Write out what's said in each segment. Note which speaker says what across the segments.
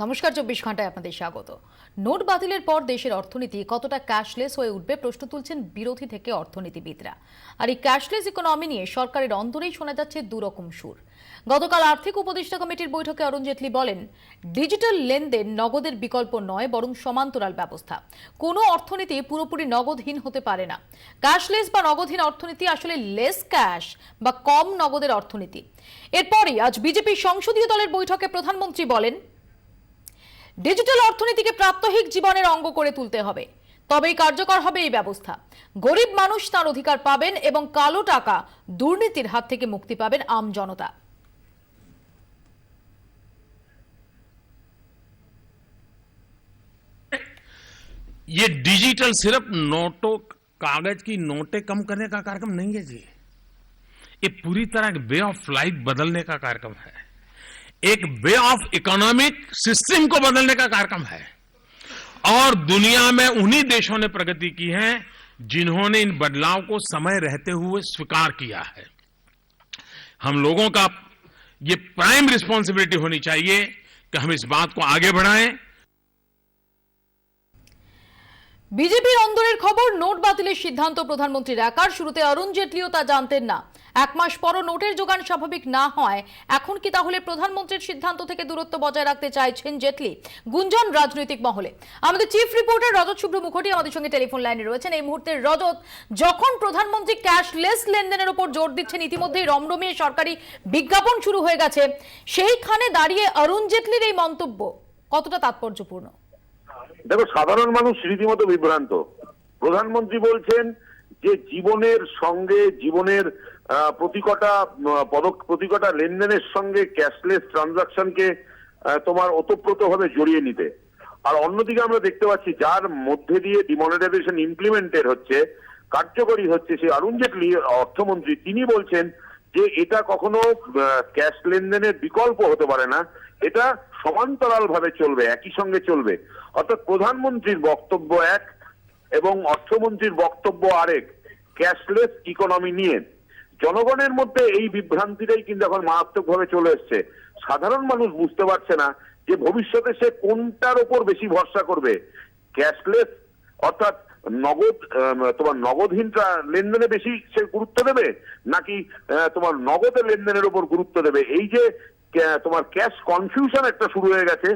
Speaker 1: নমস্কার, 24 ঘন্টায় আপনাদের স্বাগত। নোট বাতিলের পর দেশের অর্থনীতি কতটা ক্যাশলেস হয়ে উঠবে প্রশ্ন তুলছেন বিরোধী থেকে অর্থনীতিবিদরা। আর এই ক্যাশলেস ইকোনমি নিয়ে সরকারের অন্তরেই শোনা যাচ্ছে দুরকম সুর। গতকাল আর্থিক উপদেষ্টা কমিটির বৈঠকে অরুণ জেটলি বলেন, ডিজিটাল লেনদেন নগদের বিকল্প নয়, বরং সমান্তরাল ব্যবস্থা। কোনো অর্থনীতি পুরোপুরি নগদহীন হতে পারে না। ক্যাশলেস বা নগদহীন অর্থনীতি আসলে লেস ক্যাশ বা কম নগদের অর্থনীতি। এরপরই আজ বিজেপি সংসদীয় দলের বৈঠকে প্রধানমন্ত্রী বলেন, ডিজিটাল অর্থনীতিকে প্রাত্যহিক জীবনের অঙ্গ করে তুলতে হবে, তবেই কার্যকর হবে এই ব্যবস্থা। গরিব মানুষ তার অধিকার পাবেন এবং কালো টাকা দুর্নীতির হাত থেকে মুক্তি পাবেন আম জনতা।
Speaker 2: ये डिजिटल सिर्फ नोटों कागज की नोटें कम करने का कार्यक्रम नहीं है जी। ये पूरी तरह वे ऑफ लाइफ बदलने का कार्यक्रम है, एक वे ऑफ इकोनॉमिक सिस्टम को बदलने का कार्यक्रम है। और दुनिया में उन्हीं देशों ने प्रगति की है जिन्होंने इन बदलाव को समय रहते हुए स्वीकार किया है। हम लोगों का ये प्राइम रिस्पॉन्सिबिलिटी होनी चाहिए कि हम इस बात को आगे बढ़ाएं।
Speaker 1: বিজেপির অন্দরের খবর, নোট বাতিলের সিদ্ধান্ত প্রধানমন্ত্রীর একার। শুরুতে অরুণ জেটলিও তা জানতেন না। এক মাস পরও নোটের যোগান স্বাভাবিক না হয় এখন কি তাহলে প্রধানমন্ত্রীর সিদ্ধান্ত থেকে দূরত্ব বজায় রাখতে চাইছেন জেটলি? গুঞ্জন রাজনৈতিক মহলে। আমাদের চিফ রিপোর্টার রজত শুভ্র মুখোটি আমাদের সঙ্গে টেলিফোন লাইনে রয়েছেন এই মুহূর্তে। রজত, যখন প্রধানমন্ত্রী ক্যাশলেস লেনদেনের উপর জোর দিচ্ছেন, ইতিমধ্যেই রমরমিয়ে সরকারি বিজ্ঞাপন শুরু হয়ে গেছে, সেইখানে দাঁড়িয়ে অরুণ জেটলির এই মন্তব্য কতটা তাৎপর্যপূর্ণ?
Speaker 3: দেখো, সাধারণ মানুষ রীতিমতো বিভ্রান্ত। প্রধানমন্ত্রী বলছেন যে জীবনের সঙ্গে, জীবনের প্রতিকটা লেনদেনের সঙ্গে ক্যাশলেস ট্রানজাকশনকে তোমার ওতপ্রোতভাবে জড়িয়ে নিতে। আর অন্যদিকে আমরা দেখতে পাচ্ছি যার মধ্যে দিয়ে ডিমনিটাইজেশন ইমপ্লিমেন্টেড হচ্ছে, কার্যকরী হচ্ছে, সেই অরুণ জেটলি অর্থমন্ত্রী, তিনি বলছেন যে এটা কখনো ক্যাশ লেনদেনের বিকল্প হতে পারে না, এটা সমান্তরাল ভাবে চলবে, একই সঙ্গে চলবে। অর্থাৎ প্রধানমন্ত্রীর বক্তব্য এক এবং অর্থমন্ত্রীর বক্তব্য আরেক, ক্যাশলেস ইকোনমি নিয়ে। জনগণের মধ্যে এই বিভ্রান্তিটাই কিন্তু এখন মারাত্মকভাবে চলে এসছে। সাধারণ মানুষ বুঝতে পারছে না যে ভবিষ্যতে সে কোনটার উপর বেশি ভরসা করবে, ক্যাশলেস অর্থাৎ তোমার নগদহীন লেনদেনে বেশি সে গুরুত্ব দেবে, নাকি তোমার নগদের লেনদেনের উপর গুরুত্ব দেবে। এই যে তোমার ক্যাশ কনফিউশন একটা শুরু হয়ে গেছে,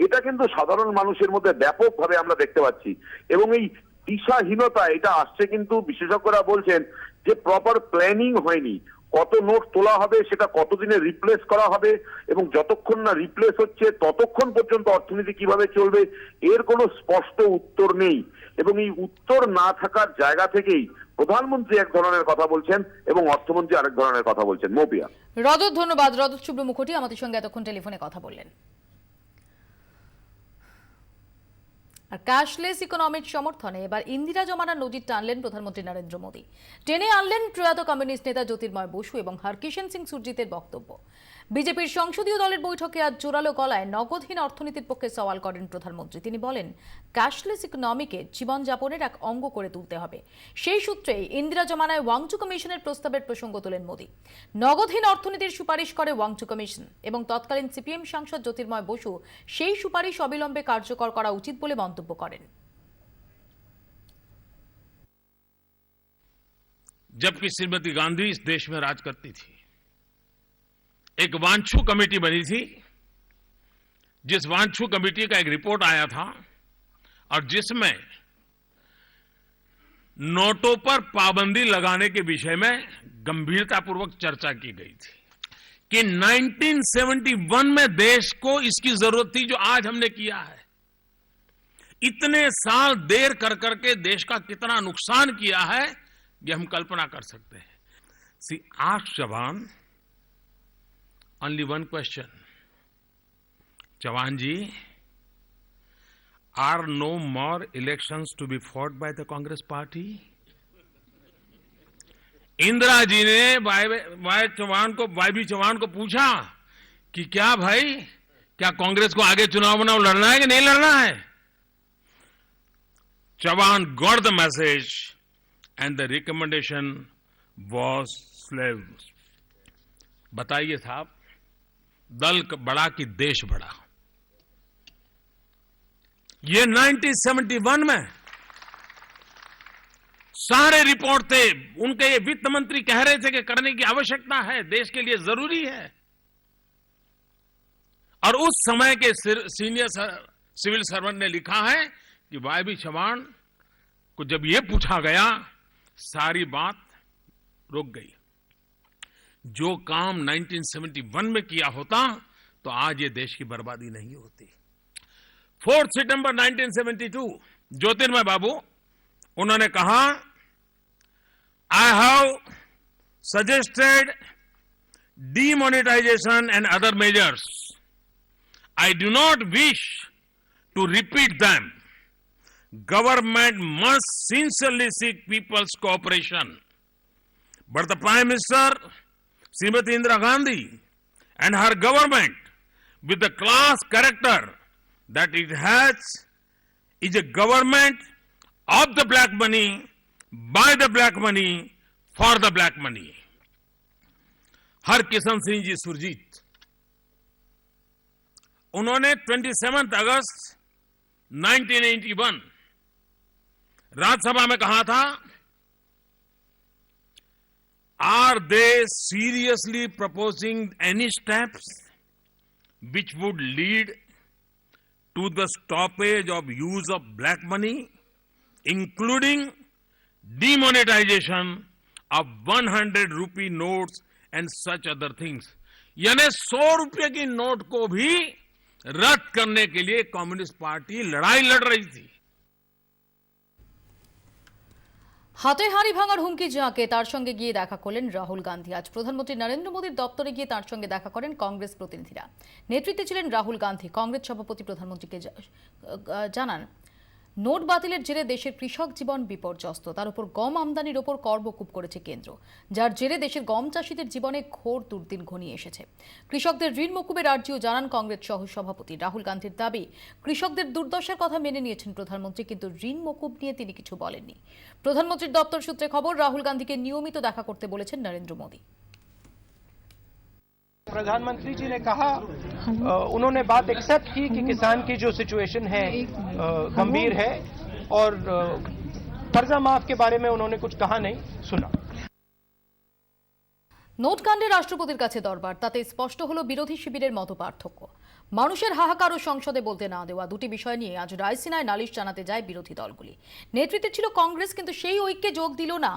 Speaker 3: এটা কিন্তু সাধারণ মানুষের মধ্যে ব্যাপকভাবে আমরা দেখতে পাচ্ছি। এবং এই দিশাহীনতা এটা আসছে কিন্তু বিশেষজ্ঞরা বলছেন যে প্রপার প্ল্যানিং হয়নি। কত নোট তোলা হবে, সেটা কতদিনে রিপ্লেস করা হবে, এবং যতক্ষণ না রিপ্লেস হচ্ছে ততক্ষণ পর্যন্ত অর্থনীতি কিভাবে চলবে, এর কোনো স্পষ্ট উত্তর নেই। এবং এই উত্তর না থাকার জায়গা থেকেই প্রধানমন্ত্রী এক ধরনের কথা বলছেন এবং অর্থমন্ত্রী আরেক ধরনের কথা বলছেন। মৌপিয়া।
Speaker 1: রজত, ধন্যবাদ। রজত শুভ্র মুখোটি আমাদের সঙ্গে এতক্ষণ টেলিফোনে কথা বললেন। আর ক্যাশলেস ইকোনমির সমর্থনে এবার ইন্দিরা জমানার নজির টানলেন প্রধানমন্ত্রী নরেন্দ্র মোদী। টেনে আনলেন প্রয়াত কমিউনিস্ট নেতা জ্যোতির্ময় বসু এবং হরকিষেণ সিং সুরজিতের বক্তব্য। বিজেপির সংসদীয় দলের বৈঠকে আজ জোরালো গলায় নগদহীন অর্থনীতির পক্ষে সওয়াল করেন প্রধানমন্ত্রী। তিনি বলেন, ক্যাশলেস ইকোনমিকে জীবনযাপনের এক অঙ্গ করে তুলতে হবে। সেই সূত্রেই ইন্দিরা জমানায় ওয়াংচু কমিশনের প্রস্তাবের প্রসঙ্গ তোলেন মোদী। নগদহীন অর্থনীতির সুপারিশ করে ওয়াংচু কমিশন এবং তৎকালীন সিপিএম সাংসদ জ্যোতির্ময় বসু সেই সুপারিশ অবিলম্বে কার্যকর করা উচিত বলে মন্তব্য করেন।
Speaker 2: जबकि श्रीमती गांधी इस देश में राज करती थी, एक वांछू कमेटी बनी थी, जिस वांछू कमेटी का एक रिपोर्ट आया था और जिसमें नोटों पर पाबंदी लगाने के विषय में गंभीरतापूर्वक चर्चा की गई थी कि 1971 में देश को इसकी जरूरत थी जो आज हमने किया है। इतने साल देर कर करके देश का कितना नुकसान किया है ये हम कल्पना कर सकते हैं। सी आस्क जवान only one question, जवान जी, are no more elections to be fought by the Congress party? Indira ji ने वाई चौहान को पूछा कि क्या भाई, क्या कांग्रेस को आगे चुनाव लड़ना है कि नहीं लड़ना है? Chauhan got the message and the recommendation was slaves. बताइए साहब, दल बड़ा कि देश बड़ा? ये 1971 में सारे रिपोर्ट थे, उनके ये वित्त मंत्री कह रहे थे कि करने की आवश्यकता है, देश के लिए जरूरी है। और उस समय के सीनियर सिविल सर्वेंट ने लिखा है कि वायबी चव्हाण को जब ये पूछा गया, सारी बात रुक गई। जो काम 1971 में किया होता तो आज ये देश की बर्बादी नहीं होती। 4 सितंबर 1972 ज्योतिर्मय बाबू, उन्होंने कहा, I have suggested demonetization and other measures. I do not wish to repeat them. Government must sincerely seek people's cooperation. But the Prime Minister, Srimati Indira Gandhi, and her government, with the class character that it has, is a government of the black money, by the black money, for the black money. Harkishan Singh ji Surjeet, उन्होंने 27 अगस्त 1981 राज्यसभा में कहा था, are they seriously proposing any steps which would lead to the stoppage of use of black money, including demonetization of 100 rupee notes and such other things. यानी 100 रुपये की note को भी रद्द करने के लिए कम्युनिस्ट पार्टी लड़ाई लड़ रही थी।
Speaker 1: হাতে হাড়ি ভাঙার হুমকি যাকে তার সঙ্গে গিয়ে দেখা করলেন রাহুল গান্ধী। আজ প্রধানমন্ত্রী নরেন্দ্র মোদীর দপ্তরে গিয়ে তার সঙ্গে দেখা করেন কংগ্রেস প্রতিনিধিরা। নেতৃত্বে ছিলেন রাহুল গান্ধী। কংগ্রেস সভাপতি প্রধানমন্ত্রীকে জানান, নোট বাতিলের জেরে দেশের কৃষক জীবন বিপর্যস্ত। তার উপর গম আমদানির উপর কর মকুব করেছে কেন্দ্র, যার জেরে দেশের গম চাষিদের জীবনে ঘোর দুর্দিন ঘনিয়ে এসেছে। কৃষকদের ঋণ মকুবের আর্জিও জানান কংগ্রেস সহ সভাপতি। রাহুল গান্ধীর দাবি, কৃষকদের দুর্দশার কথা মেনে নিয়েছেন প্রধানমন্ত্রী, কিন্তু ঋণ মকুব নিয়ে তিনি কিছু বলেননি। প্রধানমন্ত্রীর দপ্তর সূত্রে খবর, রাহুল গান্ধীকে নিয়মিত দেখা করতে বলেছেন নরেন্দ্র মোদী।
Speaker 4: प्रधानमंत्री जी ने कहा, उन्होंने बात एक्सेप्ट की कि किसान की जो सिचुएशन है गंभीर है, और कर्जा माफ के बारे में उन्होंने कुछ कहा नहीं, सुना।
Speaker 1: নোট কাণ্ডে রাষ্ট্রপতির কাছে দরবার, তাতে স্পষ্ট হলো বিরোধী শিবিরের মত পার্থক্য। মানুষের হাহাকার ও সংসদে বলতে না দেওয়া, দুটি বিষয় নিয়ে আজ রায়সিনায় নালিশ জানাতে যায় বিরোধী দলগুলি। নেতৃত্বে ছিল কংগ্রেস, কিন্তু সেই ঐক্যে যোগ দিল না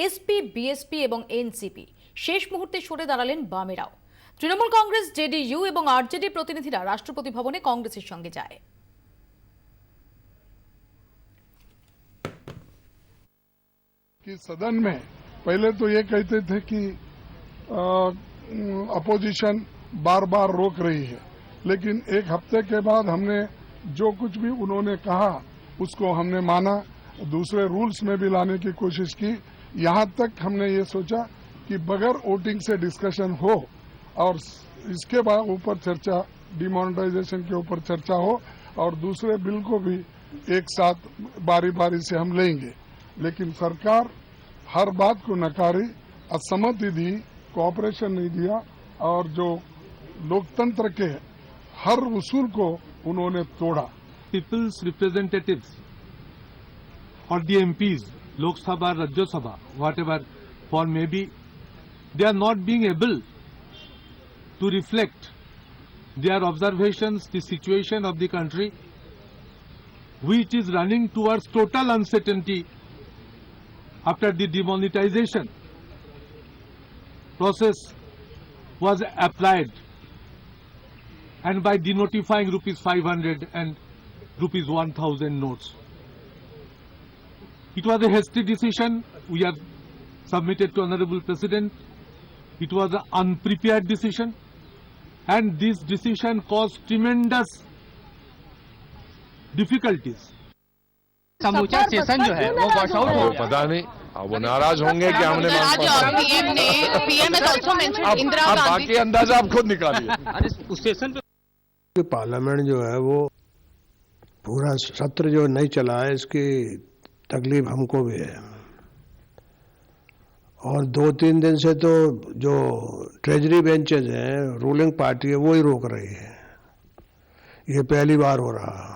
Speaker 1: এসপি, বিএসপি এবং এনসিপি। শেষ মুহূর্তে সরে দাঁড়ালেন বামেরাও। তৃণমূল কংগ্রেস, জেডিইউ এবং আরজেডি প্রতিনিধিরা রাষ্ট্রপতি ভবনে কংগ্রেসের সঙ্গে যায়।
Speaker 5: कि सदन में पहले तो ये कहते थे कि अपोजिशन बार बार रोक रही है, लेकिन एक हफ्ते के बाद हमने जो कुछ भी उन्होंने कहा उसको हमने माना, दूसरे रूल्स में भी लाने की कोशिश की। यहां तक हमने ये सोचा कि बगैर वोटिंग से डिस्कशन हो और इसके बाद ऊपर चर्चा, डिमोनेटाइजेशन के ऊपर चर्चा हो, और दूसरे बिल को भी एक साथ बारी बारी से हम लेंगे। लेकिन सरकार हर बात को नकारी, असहमति दी, कोऑपरेशन नहीं दिया, और जो लोकतंत्र के हर उसूल को उन्होंने तोड़ा।
Speaker 6: पीपल्स रिप्रेजेंटेटिव्स और the MPs, Lok Sabha, Rajya Sabha, whatever form may be, they are not being able to reflect their observations, the situation of the country, which is running towards total uncertainty after the demonetization process was applied, and by denotifying rupees 500 and rupees 1000 notes. It was a hasty decision. We have submitted to Honorable President. It was an unprepared decision, and this decision caused tremendous difficulties.
Speaker 7: समूचा session जो है वो wash out हो,
Speaker 8: पता नहीं वो नाराज होंगे कि हमने बाकी अंदाजा आप खुद निकालिए।
Speaker 7: उस सेशन पे
Speaker 9: पार्लियामेंट जो है वो पूरा सत्र जो नहीं चला है, इसकी तकलीफ हमको भी है। और 2-3 दिन से तो जो ट्रेजरी बेंचेज हैं, रूलिंग पार्टी है, वो ही रोक रही है। ये पहली बार हो रहा है।